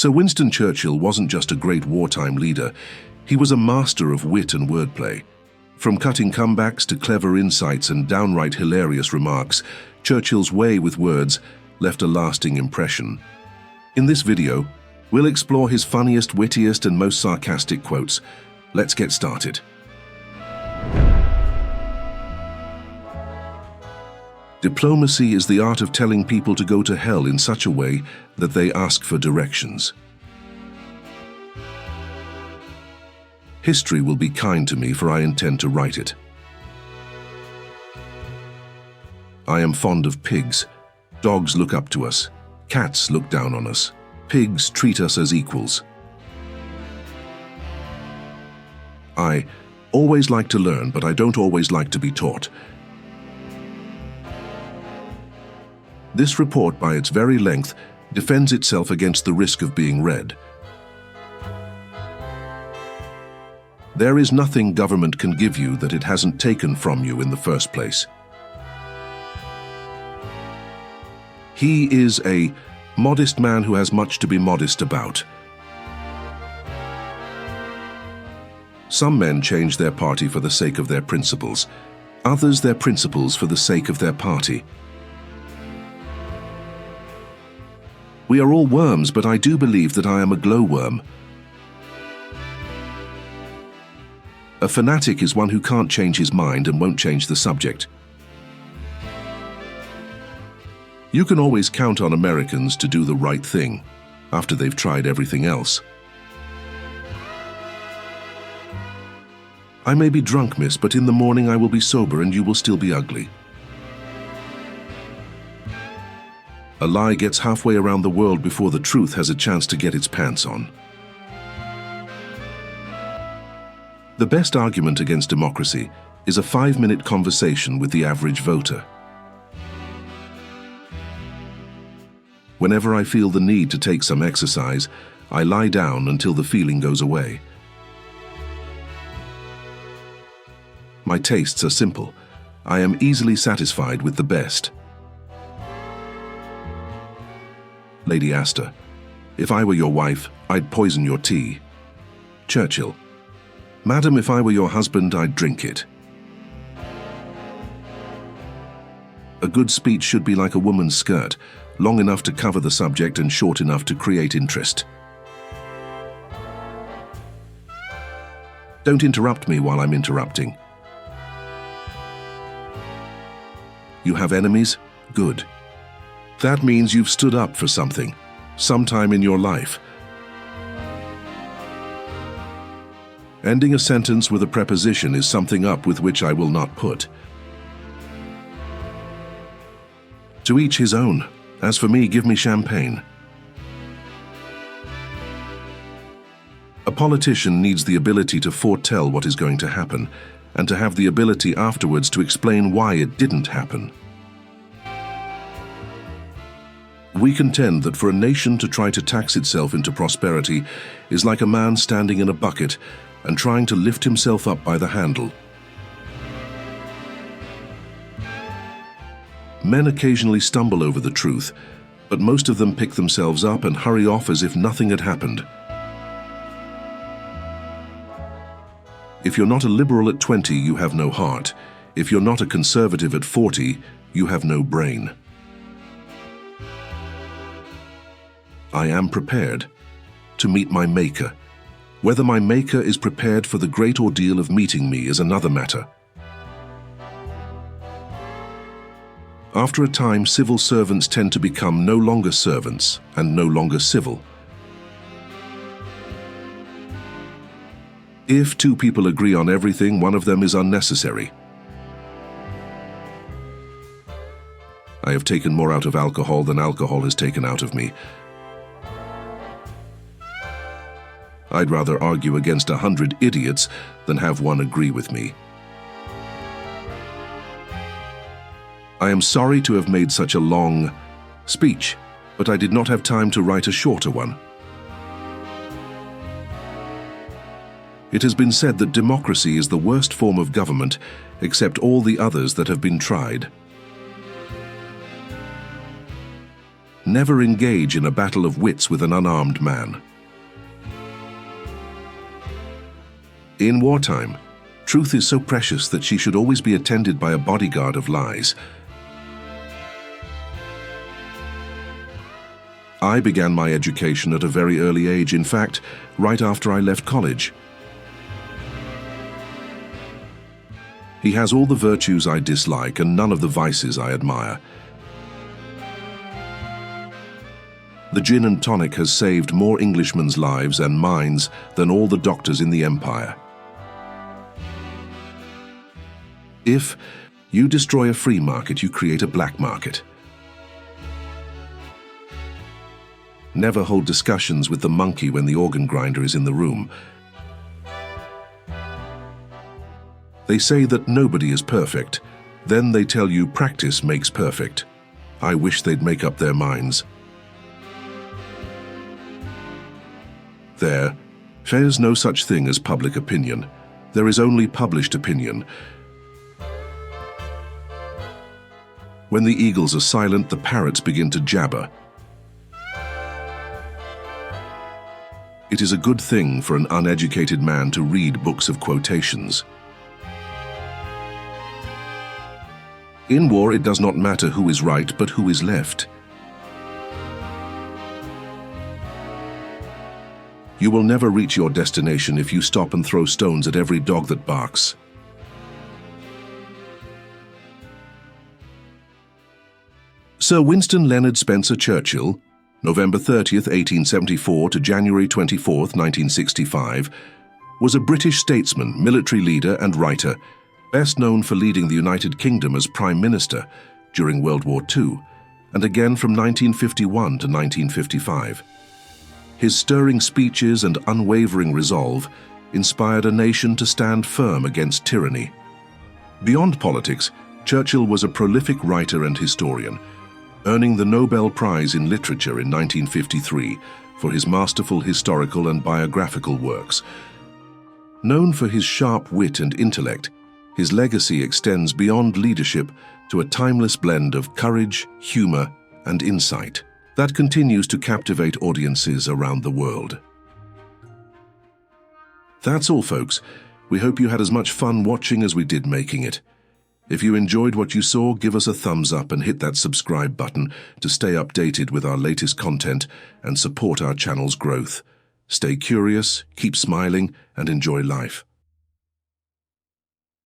So Winston Churchill wasn't just a great wartime leader, he was a master of wit and wordplay. From cutting comebacks to clever insights and downright hilarious remarks, Churchill's way with words left a lasting impression. In this video, we'll explore his funniest, wittiest, and most sarcastic quotes. Let's get started. Diplomacy is the art of telling people to go to hell in such a way that they ask for directions. History will be kind to me, for I intend to write it. I am fond of pigs. Dogs look up to us. Cats look down on us. Pigs treat us as equals. I always like to learn, but I don't always like to be taught. This report, by its very length, defends itself against the risk of being read. There is nothing government can give you that it hasn't taken from you in the first place. He is a modest man who has much to be modest about. Some men change their party for the sake of their principles, others their principles for the sake of their party. We are all worms, but I do believe that I am a glowworm. A fanatic is one who can't change his mind and won't change the subject. You can always count on Americans to do the right thing after they've tried everything else. I may be drunk, miss, but in the morning I will be sober and you will still be ugly. A lie gets halfway around the world before the truth has a chance to get its pants on. The best argument against democracy is a 5-minute conversation with the average voter. Whenever I feel the need to take some exercise, I lie down until the feeling goes away. My tastes are simple. I am easily satisfied with the best. Lady Astor, if I were your wife, I'd poison your tea. Churchill, Madam, if I were your husband, I'd drink it. A good speech should be like a woman's skirt, long enough to cover the subject and short enough to create interest. Don't interrupt me while I'm interrupting. You have enemies? Good. That means you've stood up for something, sometime in your life. Ending a sentence with a preposition is something up with which I will not put. To each his own. As for me, give me champagne. A politician needs the ability to foretell what is going to happen, and to have the ability afterwards to explain why it didn't happen. We contend that for a nation to try to tax itself into prosperity is like a man standing in a bucket and trying to lift himself up by the handle. Men occasionally stumble over the truth, but most of them pick themselves up and hurry off as if nothing had happened. If you're not a liberal at 20, you have no heart. If you're not a conservative at 40, you have no brain. I am prepared to meet my Maker. Whether my Maker is prepared for the great ordeal of meeting me is another matter. After a time, civil servants tend to become no longer servants and no longer civil. If two people agree on everything, one of them is unnecessary. I have taken more out of alcohol than alcohol has taken out of me. I'd rather argue against 100 idiots than have one agree with me. I am sorry to have made such a long speech, but I did not have time to write a shorter one. It has been said that democracy is the worst form of government, except all the others that have been tried. Never engage in a battle of wits with an unarmed man. In wartime, truth is so precious that she should always be attended by a bodyguard of lies. I began my education at a very early age, in fact, right after I left college. He has all the virtues I dislike and none of the vices I admire. The gin and tonic has saved more Englishmen's lives and minds than all the doctors in the empire. If you destroy a free market, you create a black market. Never hold discussions with the monkey when the organ grinder is in the room. They say that nobody is perfect. Then they tell you practice makes perfect. I wish they'd make up their minds. There's no such thing as public opinion. There is only published opinion. When the eagles are silent, the parrots begin to jabber. It is a good thing for an uneducated man to read books of quotations. In war, it does not matter who is right, but who is left. You will never reach your destination if you stop and throw stones at every dog that barks. Sir Winston Leonard Spencer Churchill, November 30th, 1874 to January 24th, 1965, was a British statesman, military leader and writer, best known for leading the United Kingdom as Prime Minister during World War II, and again from 1951 to 1955. His stirring speeches and unwavering resolve inspired a nation to stand firm against tyranny. Beyond politics, Churchill was a prolific writer and historian, earning the Nobel Prize in Literature in 1953 for his masterful historical and biographical works. Known for his sharp wit and intellect, his legacy extends beyond leadership to a timeless blend of courage, humor, and insight that continues to captivate audiences around the world. That's all, folks. We hope you had as much fun watching as we did making it. If you enjoyed what you saw, give us a thumbs up and hit that subscribe button to stay updated with our latest content and support our channel's growth. Stay curious, keep smiling, and enjoy life.